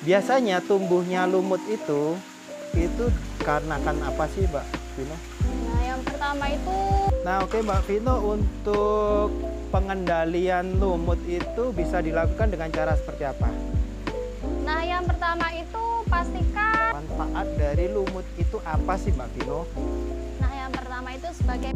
Biasanya tumbuhnya lumut itu karena apa sih, Mbak Vino? Nah, yang pertama itu Nah, oke Mbak Vino, untuk pengendalian lumut itu bisa dilakukan dengan cara seperti apa? Nah, yang pertama itu pastikan. Manfaat dari lumut itu apa sih, Mbak Vino? Nah, yang pertama itu sebagai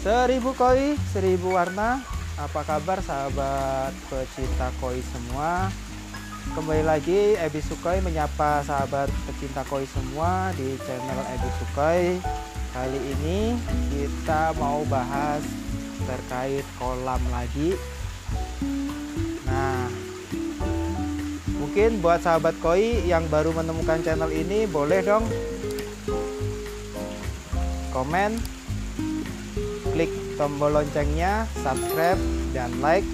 Seribu koi, seribu warna. Apa kabar sahabat pecinta koi semua? Kembali lagi Ebi Sukoi menyapa sahabat pecinta koi semua di channel Ebi Sukoi. Kali ini kita mau bahas terkait kolam lagi. Nah, mungkin buat sahabat koi yang baru menemukan channel ini, boleh dong komen, klik tombol loncengnya, subscribe, dan like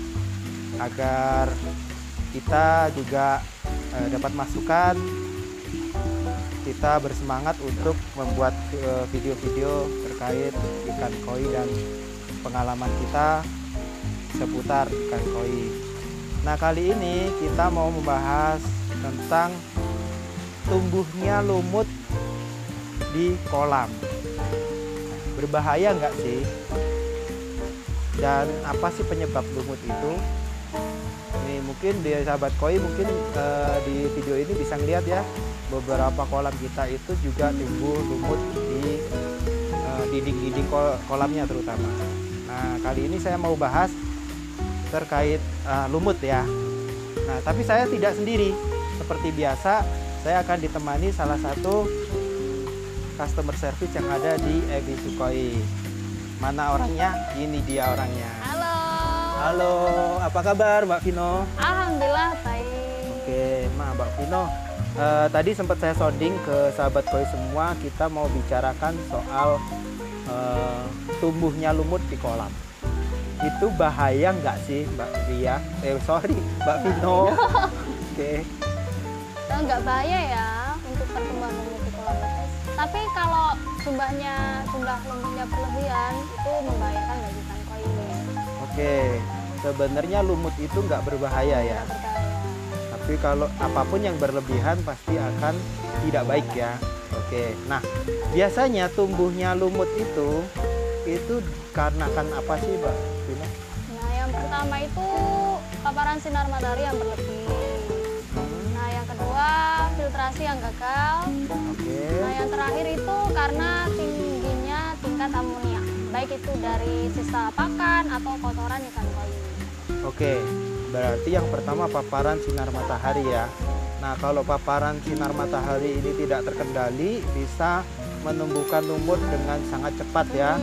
agar kita juga dapat masukan, kita bersemangat untuk membuat video-video terkait ikan koi dan pengalaman kita seputar ikan koi. Nah, kali ini kita mau membahas tentang tumbuhnya lumut di kolam. Berbahaya nggak sih? Dan apa sih penyebab lumut itu? Ini mungkin di sahabat koi mungkin di video ini bisa ngeliat ya, beberapa kolam kita itu juga tumbuh lumut di dinding-dinding kolamnya terutama. Nah, kali ini saya mau bahas terkait lumut ya. Nah, tapi saya tidak sendiri. Seperti biasa, saya akan ditemani salah satu customer service yang ada di Ebi Sukoi. Mana orangnya? Ini dia orangnya. Halo. Halo, apa kabar Mbak Vino? Alhamdulillah baik. Oke, Mbak Vino, tadi sempat saya sounding ke sahabat koi semua, kita mau bicarakan soal tumbuhnya lumut di kolam. Itu bahaya nggak sih Mbak Ria? Mbak Vino. Oke. Nggak bahaya ya untuk pertumbuhan lumut di kolam betis. Tapi kalau jumlah lumutnya berlebihan itu membahayakan bagi ikan koi. Oke, sebenarnya lumut itu nggak berbahaya ya. Nggak berbahaya. Tapi kalau apapun yang berlebihan pasti akan tidak baik ya. Oke, nah biasanya tumbuhnya lumut itu karena apa sih, Mbak Vino? Nah, yang pertama itu paparan sinar matahari yang berlebih. Nah, yang kedua filtrasi yang gagal. Oke. Nah, yang terakhir itu karena tingginya tingkat amonia, baik itu dari sisa pakan atau kotoran ikan koi. Oke, berarti yang pertama paparan sinar matahari ya. Nah, kalau paparan sinar matahari ini tidak terkendali, bisa menumbuhkan lumut dengan sangat cepat ya.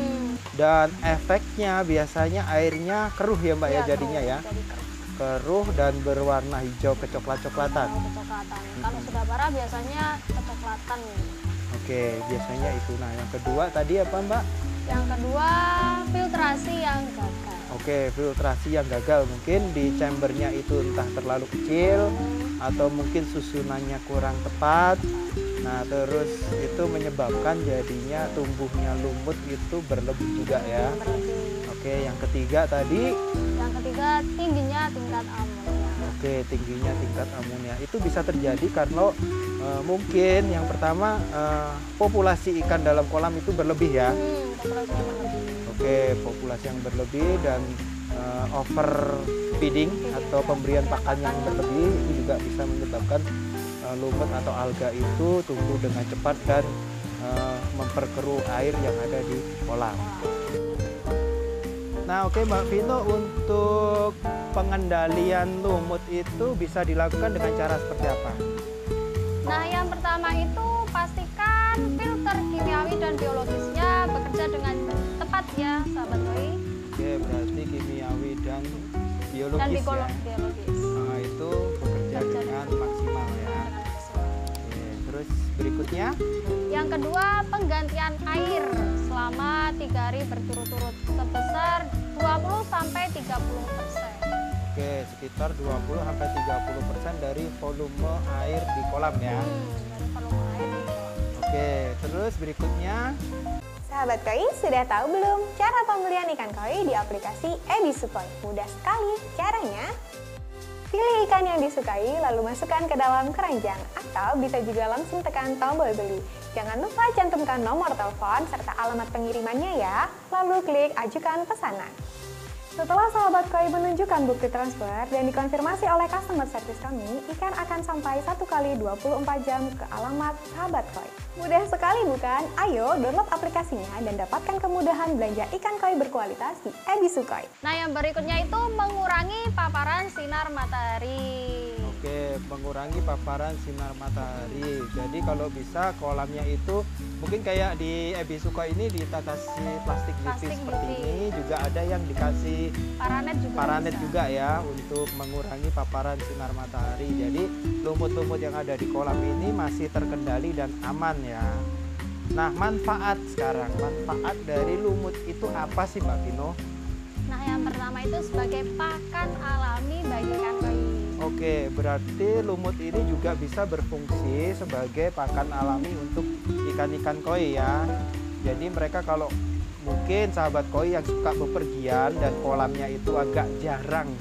Dan efeknya biasanya airnya keruh ya Mbak ya jadinya ya. Jadi Keruh dan berwarna hijau kecoklat-coklatan. kecoklatan. Kalau sudah parah biasanya kecoklatan. Oke, biasanya itu. Nah, yang kedua tadi apa Mbak? Yang kedua filtrasi yang gagal. Oke, filtrasi yang gagal. Mungkin di chambernya itu entah terlalu kecil atau mungkin susunannya kurang tepat. Nah, terus itu menyebabkan jadinya tumbuhnya lumut itu berlebih juga ya. Berlebih. Oke, yang ketiga tadi. Yang ketiga tingginya tingkat amonia. Oke, tingginya tingkat amonia. Itu bisa terjadi karena mungkin yang pertama populasi ikan dalam kolam itu berlebih ya. Populasinya berlebih. Oke, populasi yang berlebih dan over feeding atau pemberian pakan yang berlebih itu juga bisa menyebabkan lumut atau alga itu tumbuh dengan cepat dan memperkeruh air yang ada di kolam. Nah, oke Mbak Vino, untuk pengendalian lumut itu bisa dilakukan dengan cara seperti apa? Nah, yang pertama itu pastikan filter kimiawi dan biologisnya bekerja dengan tepat ya, sahabat koi. Oke, berarti kimiawi dan biologis Dan ya. biologis. Nah, itu bekerja dengan maksimal ya. Oke, terus berikutnya? Yang kedua, penggantian air selama 3 hari berturut-turut sebesar 20-30%. Oke, sekitar 20-30% dari volume air di kolam ya. Dari volume air di kolam. Oke, terus berikutnya. Sahabat koi, sudah tahu belum cara pembelian ikan koi di aplikasi Ebisukoi? Mudah sekali caranya. Pilih ikan yang disukai, lalu masukkan ke dalam keranjang, atau bisa juga langsung tekan tombol beli. Jangan lupa cantumkan nomor telepon serta alamat pengirimannya ya, lalu klik ajukan pesanan. Setelah sahabat koi menunjukkan bukti transfer dan dikonfirmasi oleh customer service kami, ikan akan sampai 1 kali 24 jam ke alamat sahabat koi. Mudah sekali bukan? Ayo download aplikasinya dan dapatkan kemudahan belanja ikan koi berkualitas di Ebisukoi. Nah, yang berikutnya itu mengurangi paparan sinar matahari. Oke, mengurangi paparan sinar matahari. Jadi kalau bisa kolamnya itu mungkin kayak di Ebisukoi ini ditatasi plastik nipis seperti ini, juga ada yang dikasih paranet juga ya untuk mengurangi paparan sinar matahari. Jadi lumut-lumut yang ada di kolam ini masih terkendali dan aman ya. Nah, manfaat sekarang, manfaat dari lumut itu apa sih Mbak Vino? Nah, yang pertama itu sebagai pakan alami bagi ikan koi. Oke, berarti lumut ini juga bisa berfungsi sebagai pakan alami untuk ikan-ikan koi ya. Jadi mereka kalau mungkin sahabat koi yang suka bepergian dan kolamnya itu agak jarang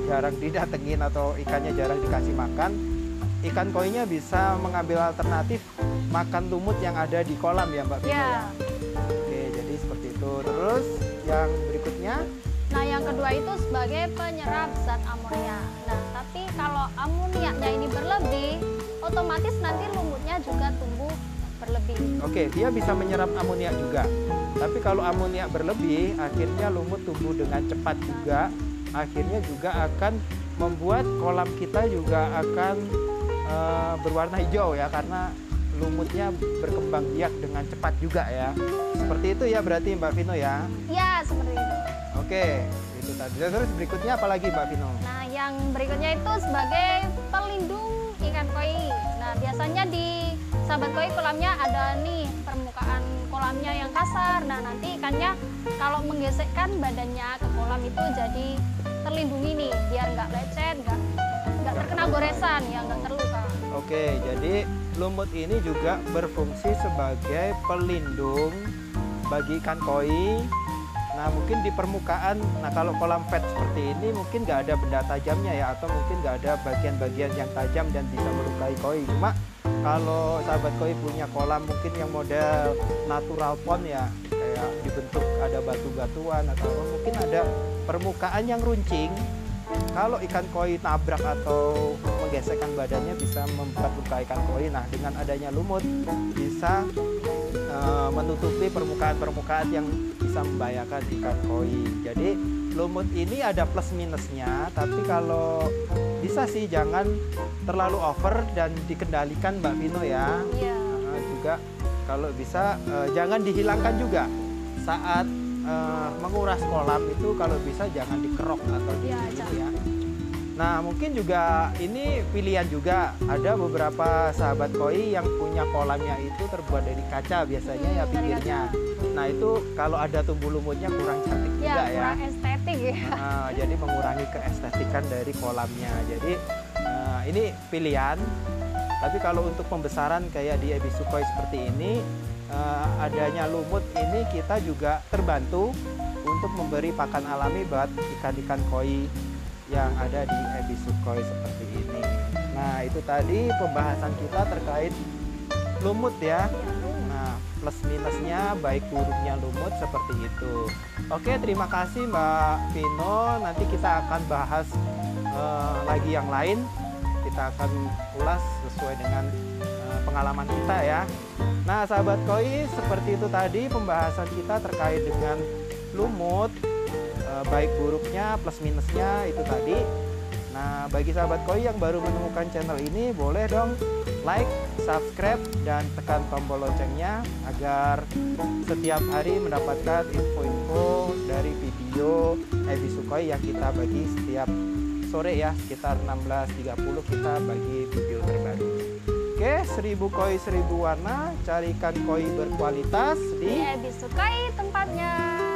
jarang didatengin atau ikannya jarang dikasih makan, ikan koinya bisa mengambil alternatif makan lumut yang ada di kolam ya Mbak Vino ya. Oke, jadi seperti itu. Terus yang berikutnya? Nah, yang kedua itu sebagai penyerap zat amonia. Nah, tapi kalau amoniaknya ini berlebih, otomatis nanti lumutnya juga tumbuh berlebih. Oke, dia bisa menyerap amoniak juga. Tapi kalau amoniak berlebih, akhirnya lumut tumbuh dengan cepat juga. Akhirnya juga akan membuat kolam kita juga akan berwarna hijau ya, karena lumutnya berkembang biak dengan cepat juga ya. Seperti itu ya berarti Mbak Vino ya? Ya, seperti itu. Oke, itu tadi. Terus berikutnya apa lagi Mbak Vino? Nah, yang berikutnya itu sebagai pelindung ikan koi. Nah, biasanya di sahabat koi kolamnya ada nih permukaan kolamnya yang kasar. Nah, nanti ikannya kalau menggesekkan badannya ke kolam itu jadi terlindungi nih, biar nggak lecet, nggak terkena goresan, ya nggak terluka. Oke, jadi lumut ini juga berfungsi sebagai pelindung bagi ikan koi. Nah, mungkin di permukaan, nah kalau kolam pet seperti ini mungkin nggak ada benda tajamnya ya, atau mungkin nggak ada bagian-bagian yang tajam dan bisa melukai koi. Cuma kalau sahabat koi punya kolam mungkin yang model natural pond ya, kayak dibentuk ada batu-batuan atau mungkin ada permukaan yang runcing. Kalau ikan koi nabrak atau menggesekkan badannya bisa membuat luka ikan koi. Nah, dengan adanya lumut bisa menutupi permukaan-permukaan yang bisa membahayakan ikan koi. Jadi lumut ini ada plus minusnya, tapi kalau bisa sih jangan terlalu over dan dikendalikan Mbak Vino ya. Iya. Juga kalau bisa jangan dihilangkan juga saat menguras kolam itu, kalau bisa jangan dikerok atau ya. Nah, mungkin juga ini pilihan juga, ada beberapa sahabat koi yang punya kolamnya itu terbuat dari kaca biasanya ya pinggirnya. Nah, itu kalau ada tumbuh lumutnya kurang cantik juga ya. Kurang estetik ya. Jadi mengurangi keestetikan dari kolamnya. Jadi ini pilihan. Tapi kalau untuk pembesaran kayak di Ebisukoi seperti ini, adanya lumut ini kita juga terbantu untuk memberi pakan alami buat ikan-ikan koi yang ada di Ebisukoi seperti ini. Nah, itu tadi pembahasan kita terkait lumut ya. Nah, plus minusnya, baik buruknya lumut seperti itu. Oke, terima kasih Mbak Vino. Nanti kita akan bahas lagi yang lain. Kita akan ulas sesuai dengan pengalaman kita ya. Nah, sahabat koi, seperti itu tadi pembahasan kita terkait dengan lumut, baik buruknya, plus minusnya itu tadi. Nah, bagi sahabat koi yang baru menemukan channel ini, boleh dong like, subscribe, dan tekan tombol loncengnya agar setiap hari mendapatkan info-info dari video Ebisukoi yang kita bagi setiap sore ya, sekitar 16.30 kita bagi video terbaru. Oke, 1000 koi 1000 warna, carikan koi berkualitas di Ebisukai tempatnya.